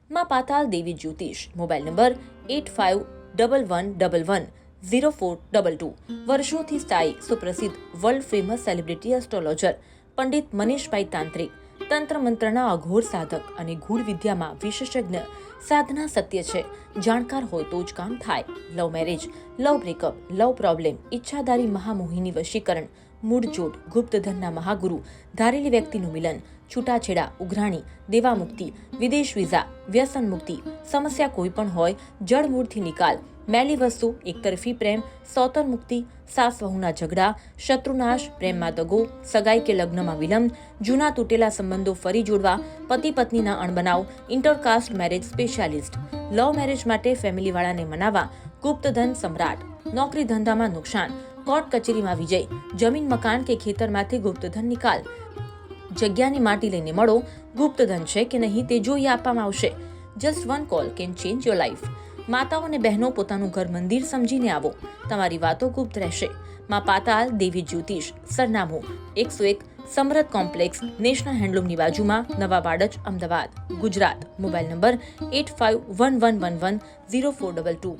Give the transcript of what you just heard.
માં પાતાલ દેવી જ્યોતિષ, mobile number 8511110422. વર્ષોથી સ્થાયી સુપ્રસિદ્ધ world famous celebrity astrologer Pandit Manishbhai તાંત્રિક, તંત્ર મંત્રના અઘોર સાધક અને ગૂઢ વિદ્યામાં વિશેષજ્ઞ. સાધના સત્ય છે, જાણકાર હોય તો જ કામ થાય. લવ મેરેજ, લવ બ્રેકઅપ, લવ પ્રોબ્લેમ, ઈચ્છાધારી મહામોહિની વશીકરણ, મૂળજોડ, ગુપ્તધનના મહાગુરુ, ધારેલી વ્યક્તિનું મિલન, છૂટાછેડા, ઉઘરાણી, દેવામુક્તિ, વિદેશ વિઝા, વ્યસન મુક્તિ, સમસ્યા કોઈ પણ હોય, જળમૂળથી નિકાલ, મેલી વસ્તુ, એકતરફી પ્રેમ, સૌતર મુક્તિ, સાસ વહુના ઝઘડા, શત્રુનાશ, પ્રેમમાં દગો, સગાઈ કે લગ્નમાં વિલંબ, જૂના તૂટેલા સંબંધો ફરી જોડવા, પતિ પત્નીના અણબનાવ, intercaste marriage specialist, love marriage માટે ફેમિલીવાળાને મનાવવા, ગુપ્તધન સમ્રાટ, નોકરી ધંધામાં નુકસાન, કોર્ટ કચેરીમાં વિજય, જમીન મકાન કે ખેતરમાંથી ગુપ્તધન નિકાલ, જગ્યાની માટી લઈને મળો, ગુપ્તધન છે કે નહીં તે જોઈ આપવામાં આવશે. Just one call can change your life. માતાઓ અને બહેનો પોતાનું ઘર મંદિર સમજીને આવો, તમારી વાતો ગુપ્ત રહેશે. માં પાતાલ દેવી જ્યોતિષ, સરનામું 101 સમરથ કોમ્પ્લેક્સ, નેશનલ હેન્ડલૂમની બાજુમાં, નવા વાડજ, અમદાવાદ, ગુજરાત. Mobile number 8511110422.